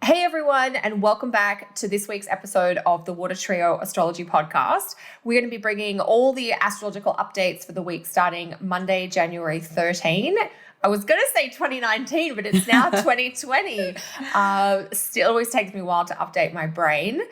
Hey everyone, and welcome back to this week's episode of the Water Trio Astrology Podcast. We're going to be bringing all the astrological updates for the week starting Monday, January 13. I was going to say 2019, but it's now 2020. Still always takes me a while to update my brain.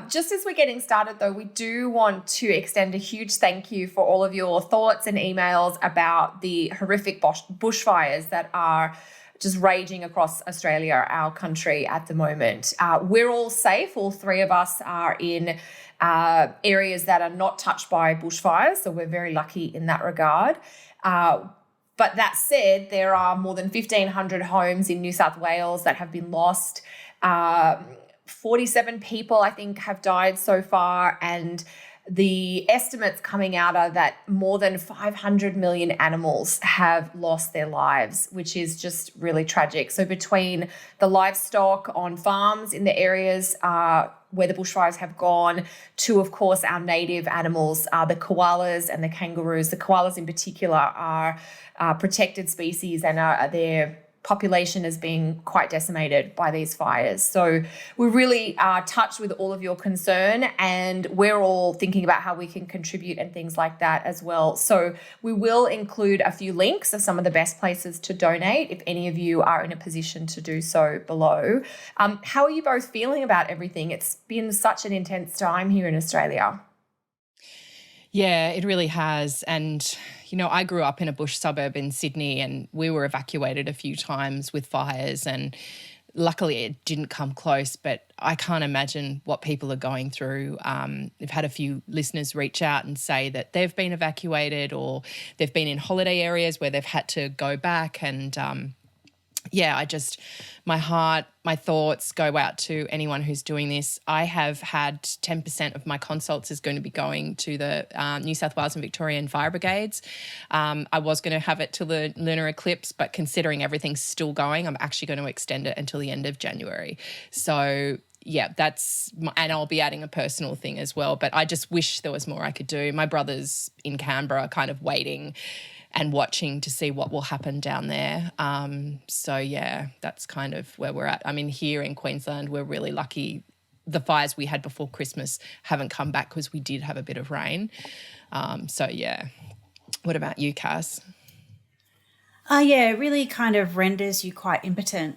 Just as we're getting started, though, we do want to extend a huge thank you for all of your thoughts and emails about the horrific bushfires that are just raging across Australia, our country at the moment. We're all safe. All three of us are in areas that are not touched by bushfires, so we're very lucky in that regard. But that said, there are more than 1,500 homes in New South Wales that have been lost. 47 people, I think, have died so far, and the estimates coming out are that more than 500 million animals have lost their lives, which is just really tragic. So between the livestock on farms in the areas where the bushfires have gone to, of course, our native animals, the koalas and the kangaroos. The koalas in particular are protected species, and their population is being quite decimated by these fires. So we really are touched with all of your concern, and we're all thinking about how we can contribute and things like that as well. So we will include a few links of some of the best places to donate if any of you are in a position to do so below. How are you both feeling about everything? It's been such an intense time here in Australia. Yeah, it really has. And, you know, I grew up in a bush suburb in Sydney, and we were evacuated a few times with fires, and luckily it didn't come close, but I can't imagine what people are going through. We've had a few listeners reach out and say that they've been evacuated, or they've been in holiday areas where they've had to go back. And my heart, my thoughts go out to anyone who's doing this. I have had 10% of my consults is going to be going to the New South Wales and Victorian fire brigades. I was going to have it till the lunar eclipse, but considering everything's still going, I'm actually going to extend it until the end of January. So yeah, and I'll be adding a personal thing as well, but I just wish there was more I could do. My brother's in Canberra kind of waiting and watching to see what will happen down there. So yeah, that's kind of where we're at. I mean, here in Queensland, we're really lucky. The fires we had before Christmas haven't come back because we did have a bit of rain. So yeah. What about you, Cass? Yeah, it really kind of renders you quite impotent.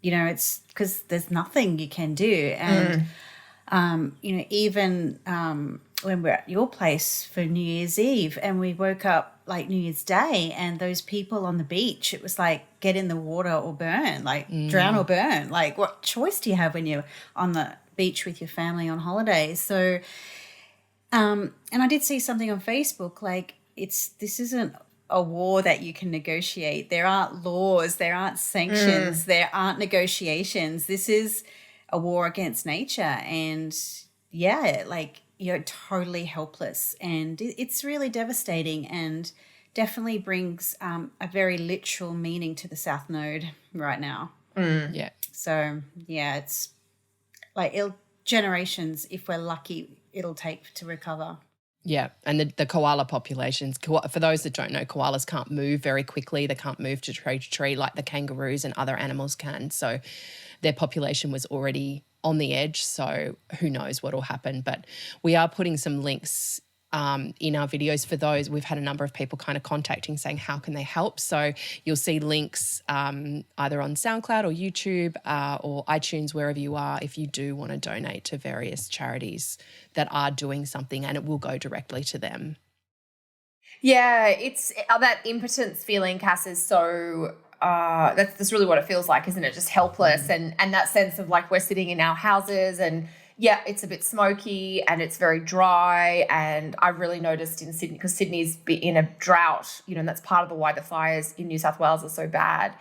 It's because there's nothing you can do. And, even when we're at your place for New Year's Eve and we woke up like New Year's Day, and those people on the beach, it was like, get in the water or burn, drown or burn. Like, what choice do you have when you're on the beach with your family on holidays? So, and I did see something on Facebook, like this isn't a war that you can negotiate. There aren't laws, there aren't sanctions, there aren't negotiations. This is a war against nature, and yeah, like, you're totally helpless, and it's really devastating, and definitely brings a very literal meaning to the South Node right now. Yeah. So yeah, it's like generations, if we're lucky, it'll take to recover. Yeah, and the koala populations, for those that don't know, koalas can't move very quickly. They can't move to tree like the kangaroos and other animals can. So their population was already on the edge, so who knows what will happen. But we are putting some links in our videos for those. We've had a number of people kind of contacting saying how can they help. So you'll see links either on SoundCloud or YouTube or iTunes, wherever you are, if you do want to donate to various charities that are doing something, and it will go directly to them. Yeah, it's that impotence feeling, Cass, is so that's really what it feels like, isn't it? Just helpless, and that sense of like we're sitting in our houses, and yeah, it's a bit smoky and it's very dry. And I've really noticed in Sydney, because Sydney's in a drought, and that's part of why the fires in New South Wales are so bad.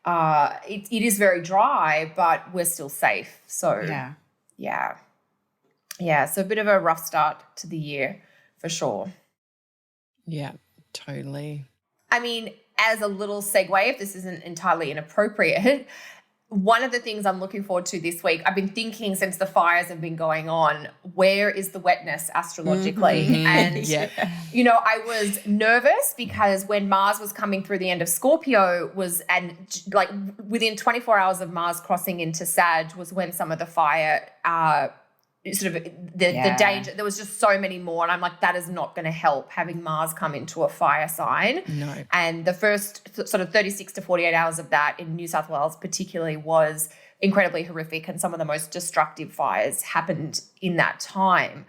It is very dry, but we're still safe. So yeah. So a bit of a rough start to the year for sure. Yeah, totally. I mean, as a little segue, if this isn't entirely inappropriate, one of the things I'm looking forward to this week, I've been thinking since the fires have been going on, where is the wetness astrologically? And, I was nervous because when Mars was coming through the end of Scorpio within 24 hours of Mars crossing into Sag was when some of the fire the danger, there was just so many more, and I'm like, that is not going to help having Mars come into a fire sign. No. And the first sort of 36 to 48 hours of that in New South Wales particularly was incredibly horrific, and some of the most destructive fires happened in that time.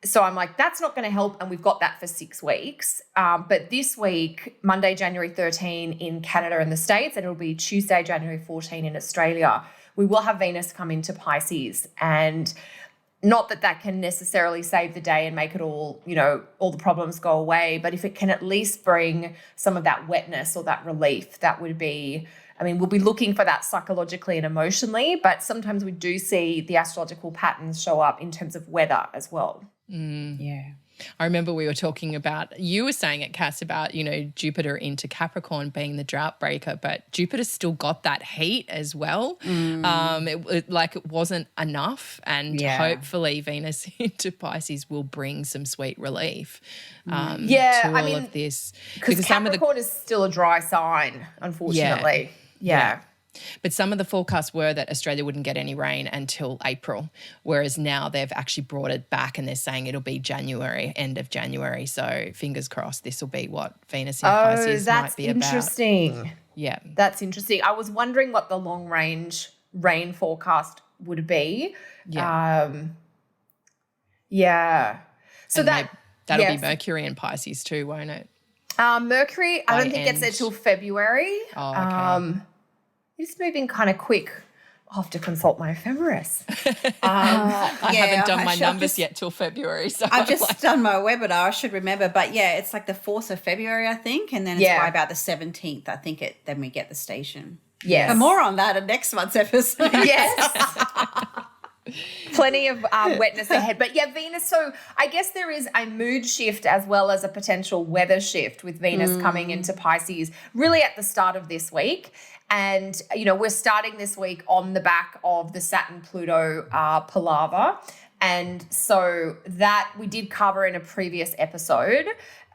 So I'm like, that's not going to help, and we've got that for 6 weeks. But this week, Monday, January 13 in Canada and the States, and it'll be Tuesday, January 14 in Australia, we will have Venus come into Pisces. And not that can necessarily save the day and make it all, all the problems go away, but if it can at least bring some of that wetness or that relief, that would be, we'll be looking for that psychologically and emotionally, but sometimes we do see the astrological patterns show up in terms of weather as well. Yeah. I remember we were talking about, you were saying it, Cass, about, Jupiter into Capricorn being the drought breaker, but Jupiter's still got that heat as well. It wasn't enough, and hopefully Venus into Pisces will bring some sweet relief to all of this. Because Capricorn is still a dry sign, unfortunately. Yeah. But some of the forecasts were that Australia wouldn't get any rain until April, whereas now they've actually brought it back and they're saying it'll be January, end of January. So fingers crossed this will be what Venus in Pisces might be about. That's interesting. Yeah. That's interesting. I was wondering what the long-range rain forecast would be. Yeah. So and that'll be Mercury in Pisces too, won't it? Mercury, I don't think gets there till February. Oh, okay. It's moving kind of quick. I'll have to consult my ephemeris. I haven't done my numbers yet till February. So I've just done my webinar. I should remember. But, it's like the 4th of February, I think, and then it's by about the 17th, I think, then we get the station. Yes. And more on that in next month's episode. Yes. Plenty of wetness ahead. But Venus, so I guess there is a mood shift as well as a potential weather shift with Venus coming into Pisces really at the start of this week. And, we're starting this week on the back of the Saturn-Pluto palaver. And so that we did cover in a previous episode.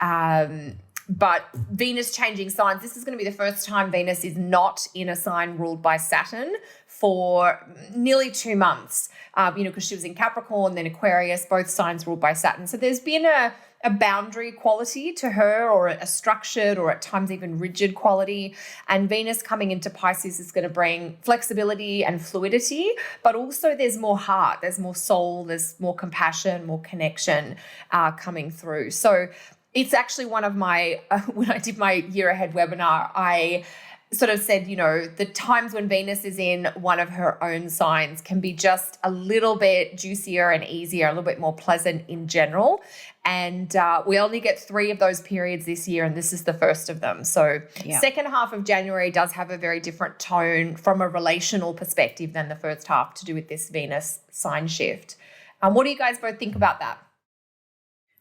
But Venus changing signs, this is going to be the first time Venus is not in a sign ruled by Saturn for nearly 2 months, because she was in Capricorn, then Aquarius, both signs ruled by Saturn. So there's been a boundary quality to her, or a structured or at times even rigid quality. And Venus coming into Pisces is going to bring flexibility and fluidity, but also there's more heart, there's more soul, there's more compassion, more connection coming through. So it's actually one of my, when I did my year ahead webinar, I sort of said, the times when Venus is in one of her own signs can be just a little bit juicier and easier, a little bit more pleasant in general. And we only get 3 of those periods this year, and this is the first of them. So second half of January does have a very different tone from a relational perspective than the first half, to do with this Venus sign shift. What do you guys both think about that?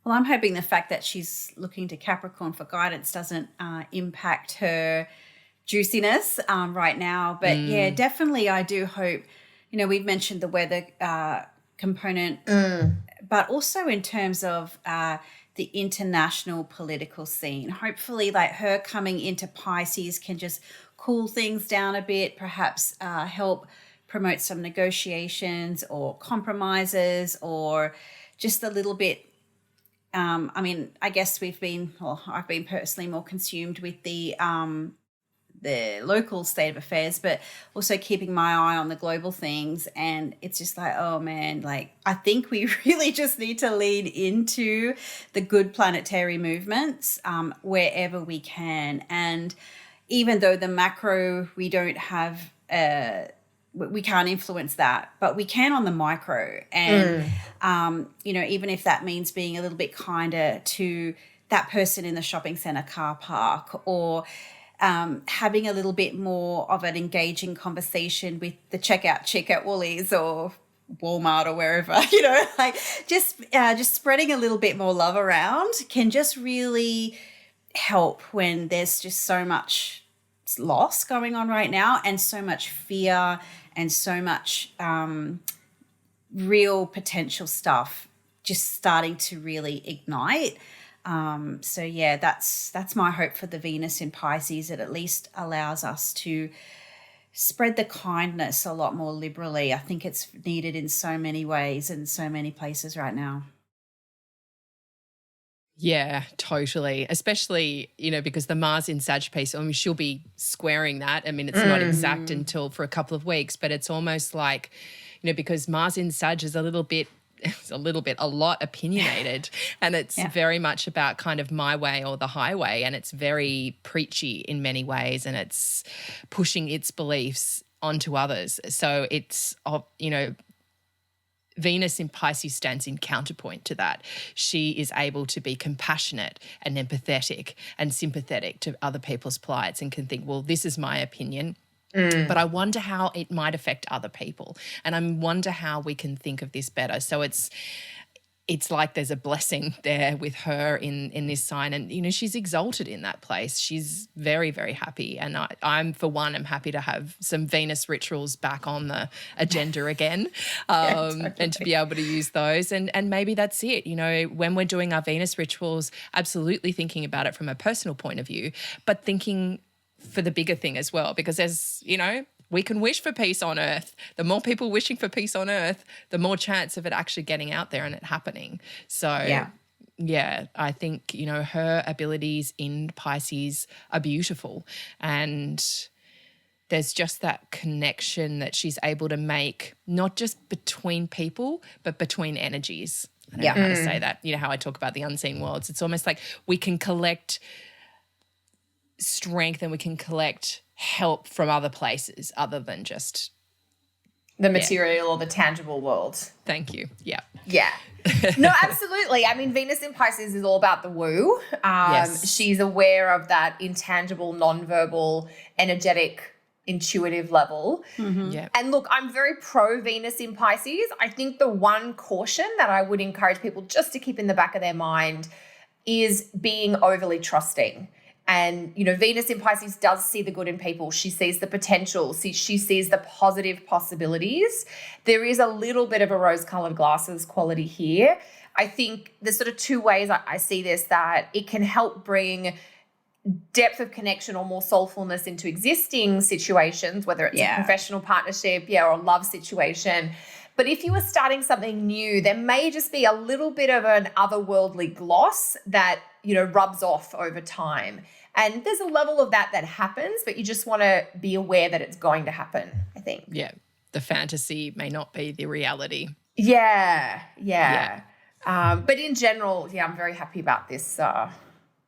Well, I'm hoping the fact that she's looking to Capricorn for guidance doesn't impact her juiciness right now. But definitely I do hope, we've mentioned the weather component, but also in terms of the international political scene. Hopefully like her coming into Pisces can just cool things down a bit, perhaps help promote some negotiations or compromises, or just a little bit. I guess I've been personally more consumed with the local state of affairs, but also keeping my eye on the global things. And it's just like, oh man, like I think we really just need to lean into the good planetary movements wherever we can. And even though the macro, we don't have we can't influence that, but we can on the micro. And, even if that means being a little bit kinder to that person in the shopping centre car park, or having a little bit more of an engaging conversation with the checkout chick at Woolies or Walmart or wherever, just spreading a little bit more love around can just really help when there's just so much loss going on right now, and so much fear and so much real potential stuff just starting to really ignite. So yeah, that's my hope for the Venus in Pisces. It at least allows us to spread the kindness a lot more liberally. I think it's needed in so many ways and so many places right now. Yeah, totally. Especially, because the Mars in Sag piece, I mean, she'll be squaring that. I mean, it's not exact until for a couple of weeks, but it's almost like, because Mars in Sag is a lot opinionated, and it's very much about kind of my way or the highway, and it's very preachy in many ways, and it's pushing its beliefs onto others. So it's, Venus in Pisces stands in counterpoint to that. She is able to be compassionate and empathetic and sympathetic to other people's plights and can think, well, this is my opinion, but I wonder how it might affect other people, and I wonder how we can think of this better. So it's like there's a blessing there with her in this sign, and she's exalted in that place. She's very, very happy, and I'm for one, I'm happy to have some Venus rituals back on the agenda again, totally. And to be able to use those, and maybe that's it. When we're doing our Venus rituals, absolutely thinking about it from a personal point of view, but thinking for the bigger thing as well, because as we can wish for peace on earth. The more people wishing for peace on earth, the more chance of it actually getting out there and it happening. So yeah, I think, her abilities in Pisces are beautiful, and there's just that connection that she's able to make, not just between people, but between energies. I don't know how to say that. How I talk about the unseen worlds. It's almost like we can collect strength and we can collect help from other places other than just the material or the tangible world. Thank you. Yeah. No, absolutely. I mean, Venus in Pisces is all about the woo. Yes. She's aware of that intangible, nonverbal, energetic, intuitive level. Yeah. And look, I'm very pro Venus in Pisces. I think the one caution that I would encourage people just to keep in the back of their mind is being overly trusting. And, Venus in Pisces does see the good in people. She sees the potential. She sees the positive possibilities. There is a little bit of a rose-colored glasses quality here. I think there's sort of two ways I see this, that it can help bring depth of connection or more soulfulness into existing situations, whether it's a professional partnership, or a love situation. But if you were starting something new, there may just be a little bit of an otherworldly gloss that, rubs off over time. And there's a level of that happens, but you just want to be aware that it's going to happen, I think. Yeah. The fantasy may not be the reality. Yeah. But in general, I'm very happy about this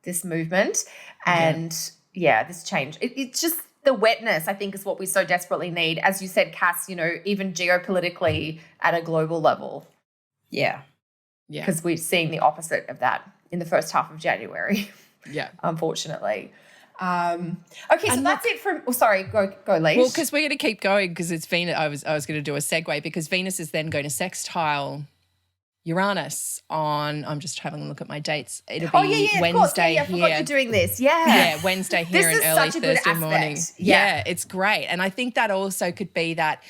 this movement and, this change. It's just the wetness, I think, is what we so desperately need. As you said, Cass, even geopolitically at a global level. Yeah. Because we've seen the opposite of that in the first half of January. Yeah. Unfortunately. Okay, so that's it from sorry, go Leash. Well, because we're going to keep going because it's Venus. I was going to do a segue because Venus is then going to sextile Uranus on, I'm just having a look at my dates. It'll be Wednesday here. I forgot you're doing this. Yeah, Wednesday here and early Thursday morning. Yeah, it's great. And I think that also could be that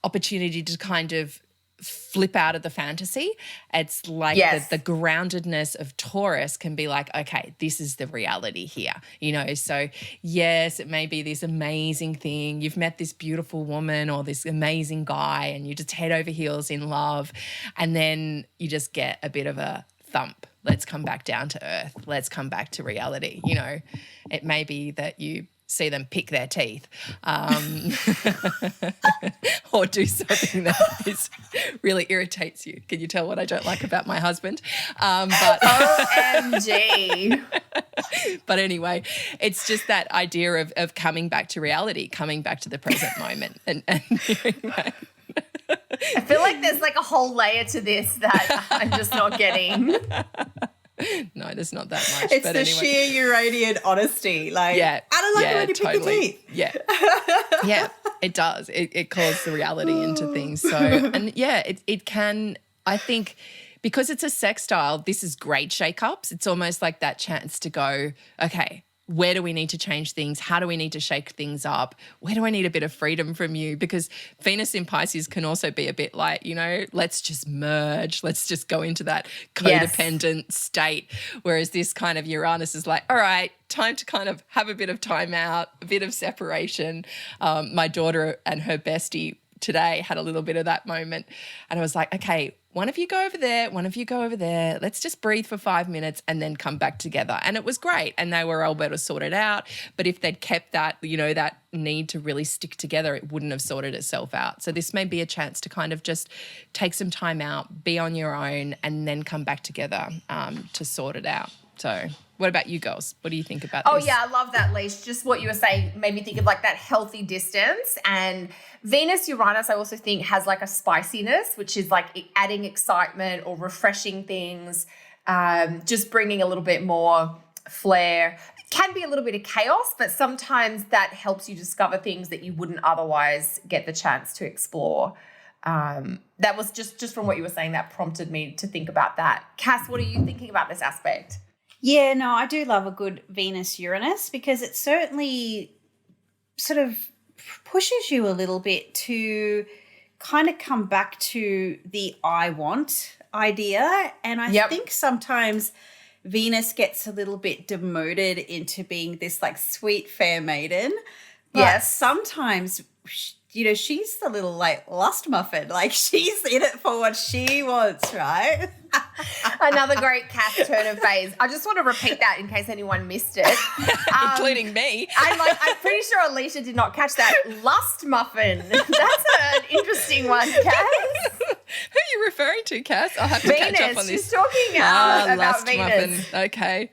opportunity to kind of flip out of the fantasy. It's like the groundedness of Taurus can be like, okay, this is the reality here, So yes, it may be this amazing thing. You've met this beautiful woman or this amazing guy and you just head over heels in love, and then you just get a bit of a thump. Let's come back down to earth. Let's come back to reality. It may be that you see them pick their teeth or do something that really irritates you. Can you tell what I don't like about my husband? But OMG. But anyway, it's just that idea of coming back to reality, coming back to the present moment. And I feel like there's like a whole layer to this that I'm just not getting. No, there's not that much. It's but the anyway. sheer Uranian honesty. Like, I don't like the way you pick your teeth. Yeah, it does. It calls the reality into things. So, and it can, I think, because it's a sextile, this is great shake-ups. It's almost like that chance to go, okay, where do we need to change things? How do we need to shake things up? Where do I need a bit of freedom from you? Because Venus in Pisces can also be a bit like, let's just merge. Let's just go into that codependent state. Whereas this kind of Uranus is like, all right, time to kind of have a bit of time out, a bit of separation. My daughter and her bestie today had a little bit of that moment. And I was like, okay, one of you go over there, one of you go over there. Let's just breathe for 5 minutes and then come back together. And it was great. And they were able to sort it out. But if they'd kept that, that need to really stick together, it wouldn't have sorted itself out. So this may be a chance to kind of just take some time out, be on your own, and then come back together to sort it out. So what about you girls? What do you think about this? Oh, yeah, I love that, Leash. Just what you were saying made me think of like that healthy distance. And Venus, Uranus, I also think has like a spiciness, which is like adding excitement or refreshing things, just bringing a little bit more flair. It can be a little bit of chaos, but sometimes that helps you discover things that you wouldn't otherwise get the chance to explore. That was just from what you were saying that prompted me to think about that. Cass, what are you thinking about this aspect? Yeah, no, I do love a good Venus-Uranus because it certainly sort of pushes you a little bit to kind of come back to the I want idea. And I think sometimes Venus gets a little bit demoted into being this like sweet fair maiden. But sometimes, she's the little like lust muffin. Like she's in it for what she wants, right? Another great Cass turn of phase. I just want to repeat that in case anyone missed it. Including me. I'm pretty sure Alicia did not catch that. Lust muffin. That's an interesting one, Cass. Who are you referring to, Cass? I'll have to catch up on this. She's talking about lust Venus. muffin. Okay.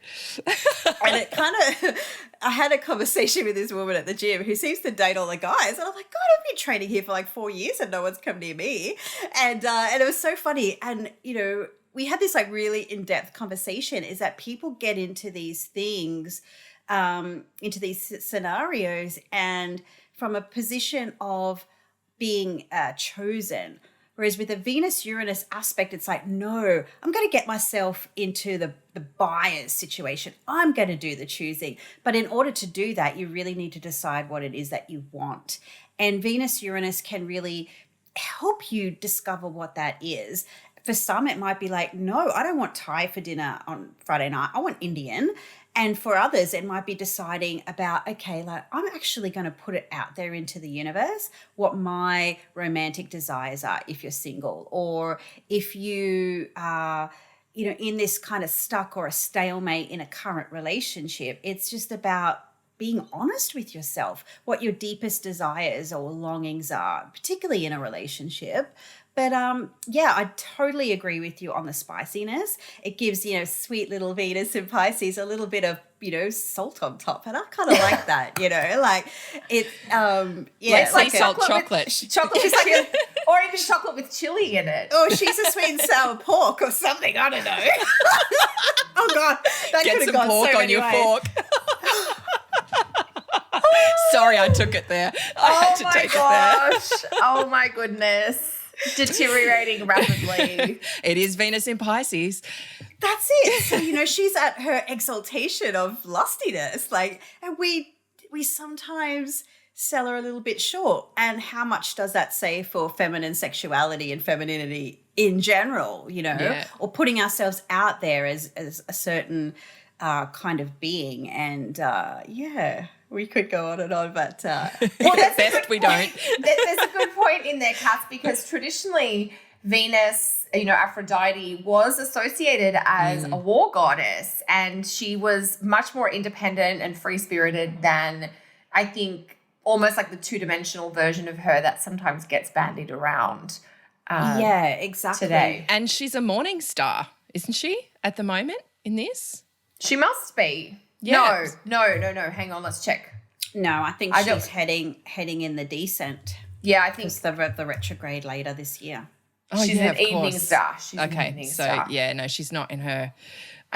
And it kind of... I had a conversation with this woman at the gym who seems to date all the guys. And I'm like, God, I've been training here for like 4 years and no one's come near me. And it was so funny. And, we had this like really in-depth conversation is that people get into these things, into these scenarios and from a position of being chosen. Whereas with the Venus-Uranus aspect, it's like, no, I'm going to get myself into the buyer's situation. I'm going to do the choosing. But in order to do that, you really need to decide what it is that you want. And Venus-Uranus can really help you discover what that is. For some, it might be like, no, I don't want Thai for dinner on Friday night. I want Indian. And for others, it might be deciding about, okay, like I'm actually going to put it out there into the universe, what my romantic desires are if you're single, or if you are, in this kind of stuck or a stalemate in a current relationship. It's just about being honest with yourself, what your deepest desires or longings are, particularly in a relationship. But I totally agree with you on the spiciness. It gives, sweet little Venus and Pisces a little bit of, salt on top. And I kind of like that, like it, Let's like say salt chocolate. Chocolate with chili, or even chocolate with chili in it. Or she's a sweet and sour pork or something. I don't know. Oh, God. That Get could have some gone pork so on many your ways. fork. Sorry, I took it there. I had to take it there. Oh, my goodness. Deteriorating rapidly. It is Venus in Pisces. That's it. So, she's at her exaltation of lustiness. Like, and we sometimes sell her a little bit short. And how much does that say for feminine sexuality and femininity in general, or putting ourselves out there as a certain kind of being. And we could go on and on, but well, that's best we don't. There's a good point in there, Cass, because traditionally Venus, Aphrodite was associated as a war goddess, and she was much more independent and free-spirited than, I think, almost like the two-dimensional version of her that sometimes gets bandied around. Exactly. Today. And she's a morning star, isn't she, at the moment in this? She must be. Yeah. No. Hang on, let's check. No, I think she's heading in the descent. Yeah, I think it's the retrograde later this year. Oh, she's yeah, an evening star. She's an okay, evening so star. she's not in her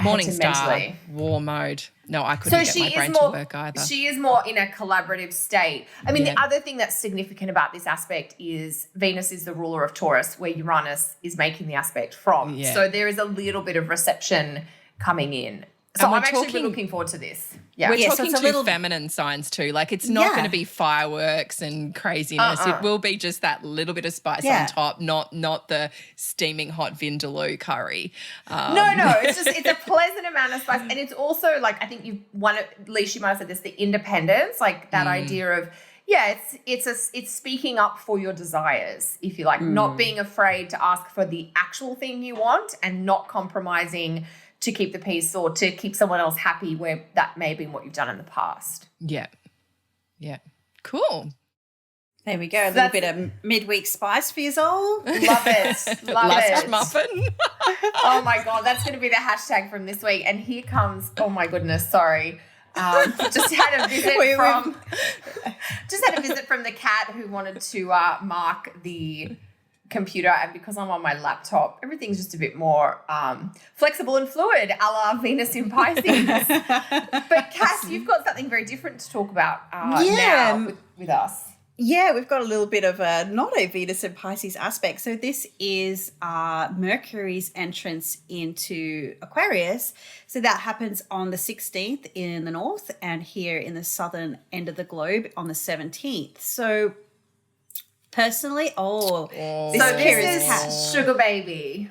morning star war mode. No, I couldn't get my brain to work either. She is more in a collaborative state. I mean, the other thing that's significant about this aspect is Venus is the ruler of Taurus, where Uranus is making the aspect from. Yeah. So there is a little bit of reception coming in. So And I'm actually really looking forward to this. Yeah. We're Yeah, so talking it's a to little- feminine signs too. Like it's not going to be fireworks and craziness. It will be just that little bit of spice on top, not the steaming hot vindaloo curry. No, it's a pleasant amount of spice. And it's also like, I think at least you might have said this, the independence, like that idea of, it's speaking up for your desires, if you like, not being afraid to ask for the actual thing you want and not compromising to keep the peace or to keep someone else happy where that may have been what you've done in the past. Yeah. Yeah. Cool. There we go. A little bit of midweek spice for you all. Love it. Love Last it. muffin. Oh my God, that's going to be the hashtag from this week. And here comes, oh my goodness, sorry. Just had a visit from the cat who wanted to mark the computer, and because I'm on my laptop, everything's just a bit more flexible and fluid, a la Venus in Pisces. But Cass, you've got something very different to talk about now with us. Yeah, we've got a little bit of not a Venus and Pisces aspect. So this is Mercury's entrance into Aquarius. So that happens on the 16th in the north and here in the southern end of the globe on the 17th. So personally, this is Sugar Baby.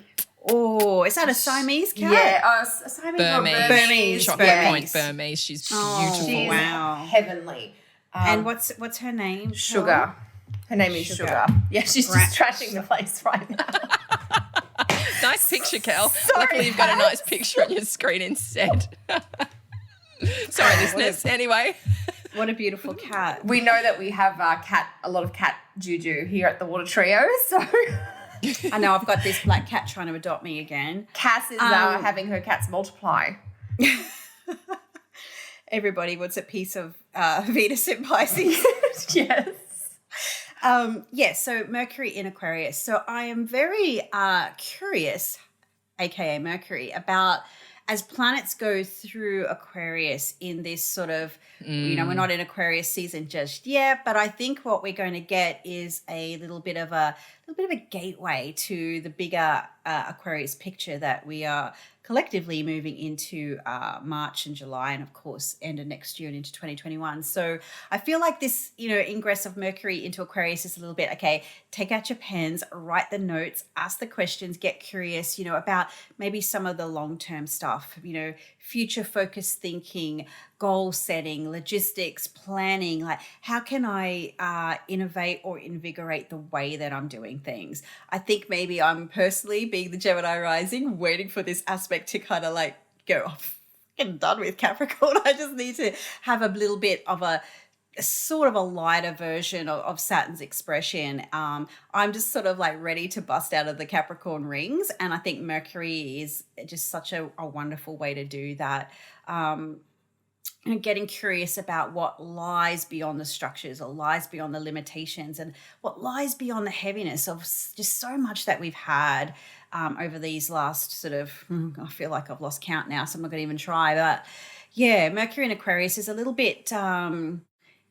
Oh, is that a Siamese cat? Yeah, Siamese. Burmese. Chocolate Burmese. point Burmese. She's beautiful. She's wow. heavenly. And what's her name? Sugar. Her name is Sugar. Yeah, she's just trashing the place right now. Nice picture, Kel. Sorry, Luckily, you've got a nice picture on your screen instead. Sorry, listeners. Anyway. What a beautiful cat. We know that we have a lot of cat juju here at the Water Trio, so I know I've got this black cat trying to adopt me again. Cass is having her cats multiply. Everybody wants a piece of Venus in Pisces. Yes. So Mercury in Aquarius. So I am very curious, aka Mercury, about as planets go through Aquarius in this sort of, we're not in Aquarius season just yet, but I think what we're going to get is a little bit of a gateway to the bigger Aquarius picture that we are collectively moving into March and July, and of course end of next year and into 2021. So I feel like this, ingress of Mercury into Aquarius is a little bit, okay, take out your pens, write the notes, ask the questions, get curious, about maybe some of the long-term stuff, future focused thinking, goal setting, logistics, planning, like how can I innovate or invigorate the way that I'm doing things. I think maybe I'm personally, being the Gemini rising, waiting for this aspect to kind of like go off and done with Capricorn. I just need to have a little bit of a sort of a lighter version of Saturn's expression. I'm just sort of like ready to bust out of the Capricorn rings, and I think Mercury is just such a wonderful way to do that. And getting curious about what lies beyond the structures or lies beyond the limitations and what lies beyond the heaviness of just so much that we've had over these last sort of, I feel like I've lost count now, so I'm not going to even try. But yeah, Mercury in Aquarius is a little bit, a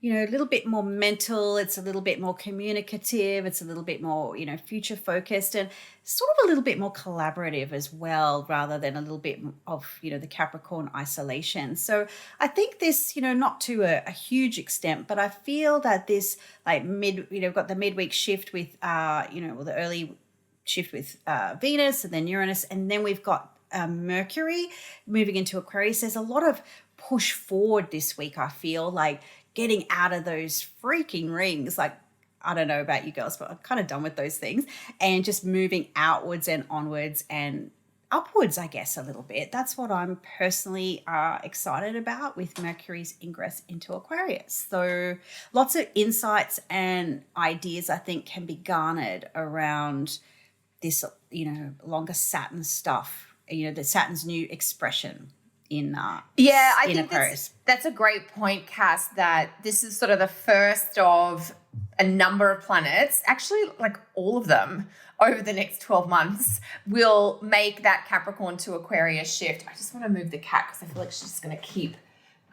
little bit more mental. It's a little bit more communicative. It's a little bit more, future focused and sort of a little bit more collaborative as well, rather than a little bit of, the Capricorn isolation. So I think this, not to a huge extent, but I feel that this like got the midweek shift with, the early shift with Venus and then Uranus, and then we've got Mercury moving into Aquarius. There's a lot of push forward this week, I feel like, getting out of those freaking rings. Like, I don't know about you girls, but I'm kind of done with those things, and just moving outwards and onwards and upwards, I guess, a little bit. That's what I'm personally excited about with Mercury's ingress into Aquarius. So lots of insights and ideas I think can be garnered around this, longer Saturn stuff, the Saturn's new expression in I think Aquarius. That's a great point, Cass, that this is sort of the first of a number of planets, actually like all of them over the next 12 months will make that Capricorn to Aquarius shift. I just want to move the cat because I feel like she's just going to keep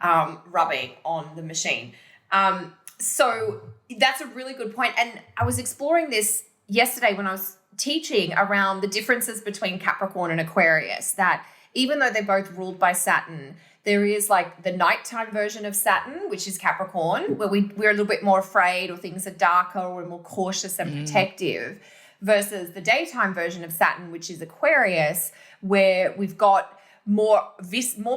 rubbing on the machine. So that's a really good point. And I was exploring this yesterday when I was teaching around the differences between Capricorn and Aquarius, that even though they're both ruled by Saturn, there is like the nighttime version of Saturn, which is Capricorn, where we're a little bit more afraid, or things are darker, or we're more cautious and protective, versus the daytime version of Saturn, which is Aquarius, where we've got more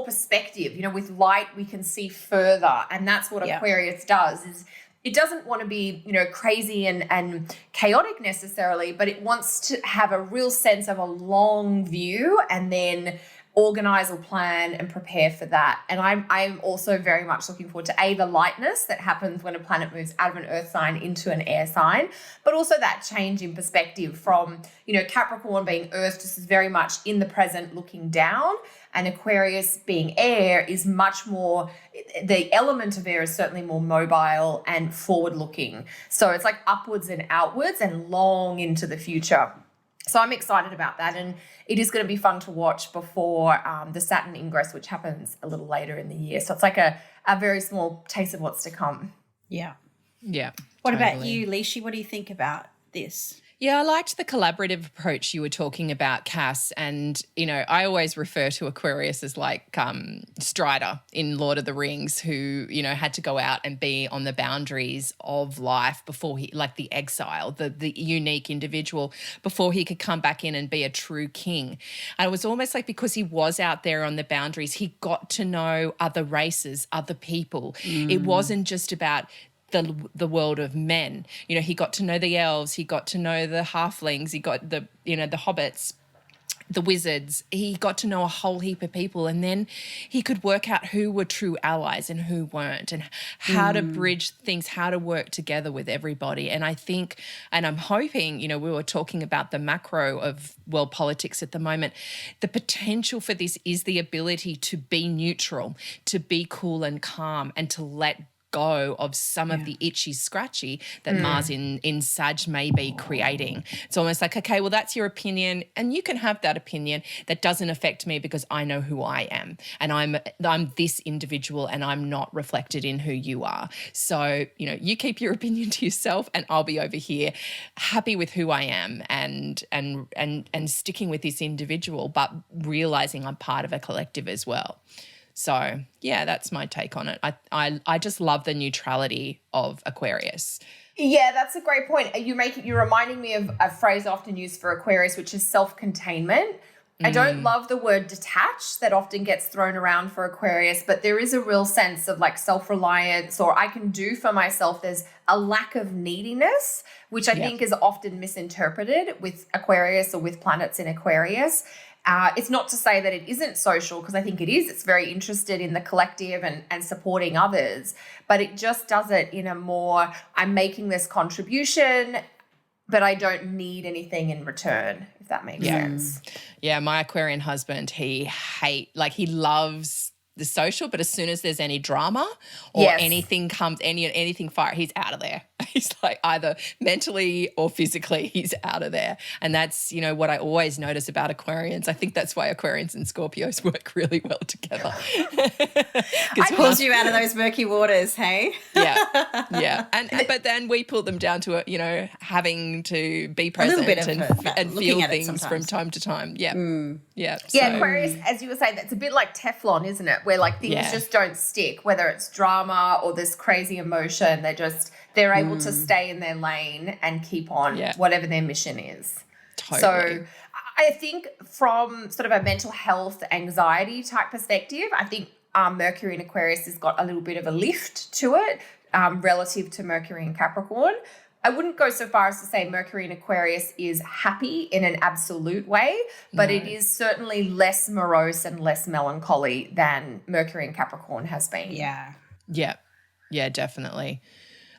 perspective. You know, with light we can see further, and that's what Aquarius does. Is it doesn't want to be, you know, crazy and chaotic necessarily, but it wants to have a real sense of a long view and then organize or plan and prepare for that. And I'm also very much looking forward to the lightness that happens when a planet moves out of an earth sign into an air sign, but also that change in perspective from, you know, Capricorn being earth just is very much in the present looking down, and Aquarius being air is much more, the element of air is certainly more mobile and forward looking. So it's like upwards and outwards and long into the future. So I'm excited about that, and it is going to be fun to watch before the Saturn ingress, which happens a little later in the year. So it's like a very small taste of what's to come. Yeah. Yeah. What about you, Lishi? What do you think about this? Yeah, I liked the collaborative approach you were talking about, Cass. And, you know, I always refer to Aquarius as like Strider in Lord of the Rings, who, you know, had to go out and be on the boundaries of life before he, like the exile, the unique individual, before he could come back in and be a true king. And it was almost like because he was out there on the boundaries, he got to know other races, other people. It wasn't just about the world of men. You know, he got to know the elves, he got to know the halflings, he got the, you know, the hobbits, the wizards. He got to know a whole heap of people, and then he could work out who were true allies and who weren't, and how to bridge things, how to work together with everybody. And I think, and I'm hoping, you know, we were talking about the macro of world politics at the moment. The potential for this is the ability to be neutral, to be cool and calm, and to let go of some of the itchy scratchy that Mars in Sag may be creating. It's almost like, okay, well, that's your opinion, and you can have that opinion. That doesn't affect me because I know who I am, and I'm this individual, and I'm not reflected in who you are. So, you know, you keep your opinion to yourself, and I'll be over here happy with who I am and sticking with this individual, but realizing I'm part of a collective as well. So, yeah, that's my take on it. I just love the neutrality of Aquarius. Yeah, that's a great point. You're reminding me of a phrase often used for Aquarius, which is self-containment. I don't love the word detached that often gets thrown around for Aquarius, but there is a real sense of like self-reliance, or I can do for myself. There's a lack of neediness, which I think is often misinterpreted with Aquarius or with planets in Aquarius. It's not to say that it isn't social, because I think it is. It's very interested in the collective and supporting others, but it just does it in a more, I'm making this contribution, but I don't need anything in return, if that makes sense. Yeah, my Aquarian husband, he loves the social, but as soon as there's any drama or anything comes, anything fire, he's out of there. He's like either mentally or physically, he's out of there. And that's, you know, what I always notice about Aquarians. I think that's why Aquarians and Scorpios work really well together. I pulled you out of those murky waters, hey? Yeah. But then we pull them down to, you know, having to be present and feel things from time to time. Yeah. Yeah. Yeah, Aquarius, as you were saying, that's a bit like Teflon, isn't it? Where like things just don't stick, whether it's drama or this crazy emotion. They're able to stay in their lane and keep on whatever their mission is. Totally. So I think from sort of a mental health, anxiety type perspective, I think Mercury in Aquarius has got a little bit of a lift to it relative to Mercury in Capricorn. I wouldn't go so far as to say Mercury in Aquarius is happy in an absolute way, but it is certainly less morose and less melancholy than Mercury in Capricorn has been. Yeah, definitely.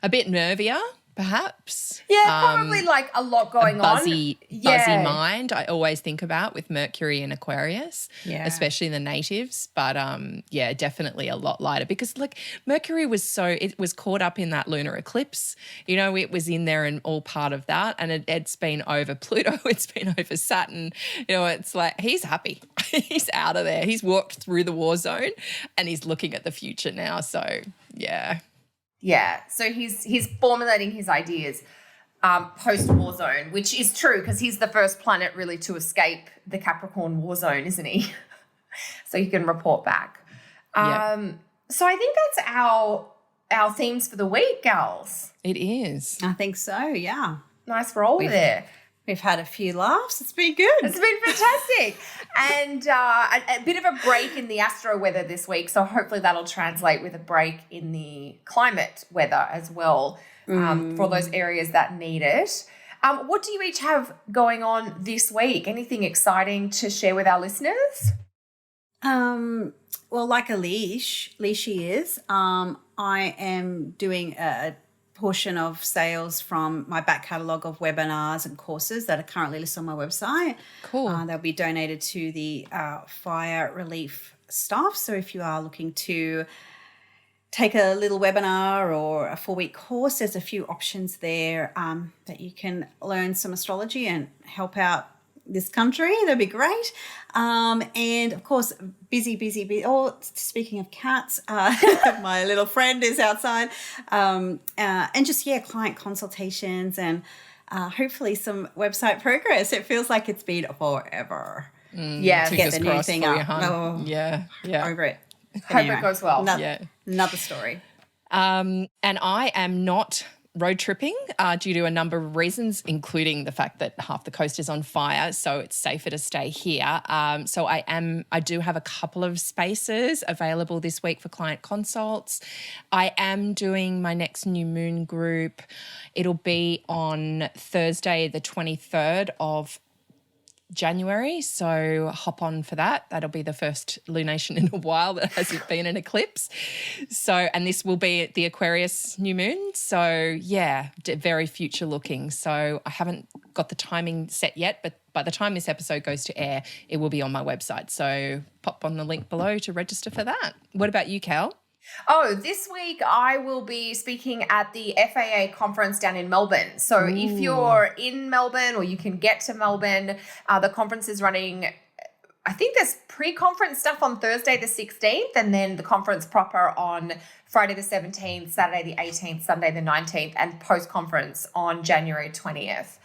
A bit nervier, perhaps. Yeah, probably like a lot going buzzy mind, I always think about with Mercury in Aquarius, especially the natives. But, definitely a lot lighter because, like, Mercury it was caught up in that lunar eclipse. You know, it was in there and all part of that. And it's been over Pluto. It's been over Saturn. You know, it's like he's happy. He's out of there. He's walked through the war zone and he's looking at the future now. So, yeah. Yeah, so he's formulating his ideas post-war zone, which is true because he's the first planet really to escape the Capricorn war zone, isn't he? So you can report back. Yep. So I think that's our themes for the week, gals. It is. I think so, yeah. Nice roll there. We've had a few laughs. It's been good. It's been fantastic. And a bit of a break in the astro weather this week. So hopefully that'll translate with a break in the climate weather as well for those areas that need it. What do you each have going on this week? Anything exciting to share with our listeners? Well, like a leashy is, I am doing a portion of sales from my back catalogue of webinars and courses that are currently listed on my website. Cool. They'll be donated to the fire relief staff. So if you are looking to take a little webinar or a 4-week course, there's a few options there that you can learn some astrology and help out this country. That'd be great. And of course, busy. Oh, speaking of cats, my little friend is outside. And just, client consultations and hopefully some website progress. It feels like it's been forever. Yeah, to get the new thing up. Oh, Yeah. over it. Hope it goes well. Another story. And I am not road tripping due to a number of reasons, including the fact that half the coast is on fire, so it's safer to stay here. So I do have a couple of spaces available this week for client consults. I am doing my next new moon group. It'll be on Thursday, the 23rd of January, so hop on for that. That'll be the first lunation in a while that hasn't been an eclipse. So, and this will be at the Aquarius new moon. So, very future looking. So, I haven't got the timing set yet, but by the time this episode goes to air, it will be on my website. So, pop on the link below to register for that. What about you, Cal? Oh, this week I will be speaking at the FAA conference down in Melbourne. So if you're in Melbourne or you can get to Melbourne, the conference is running, I think there's pre-conference stuff on Thursday the 16th and then the conference proper on Friday the 17th, Saturday the 18th, Sunday the 19th, and post-conference on January 20th.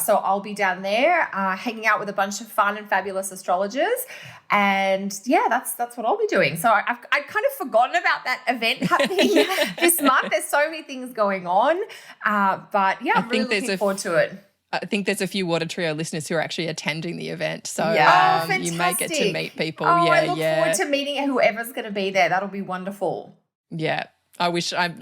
So I'll be down there hanging out with a bunch of fun and fabulous astrologers. And that's what I'll be doing. So I've kind of forgotten about that event happening this month. There's so many things going on. But I'm really looking forward to it. I think there's a few Water Trio listeners who are actually attending the event. So you may get to meet people. Oh, I look forward to meeting whoever's going to be there. That'll be wonderful. Yeah. I wish I'm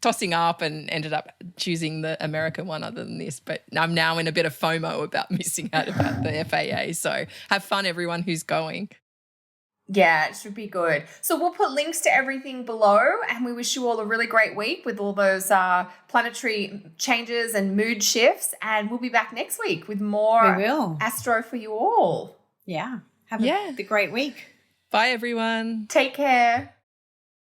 tossing up and ended up choosing the American one other than this, but I'm now in a bit of FOMO about missing out about the FAA. So have fun, everyone who's going. Yeah, it should be good. So we'll put links to everything below, and we wish you all a really great week with all those planetary changes and mood shifts, and we'll be back next week with more astro for you all. Yeah. Have a great week. Bye, everyone. Take care.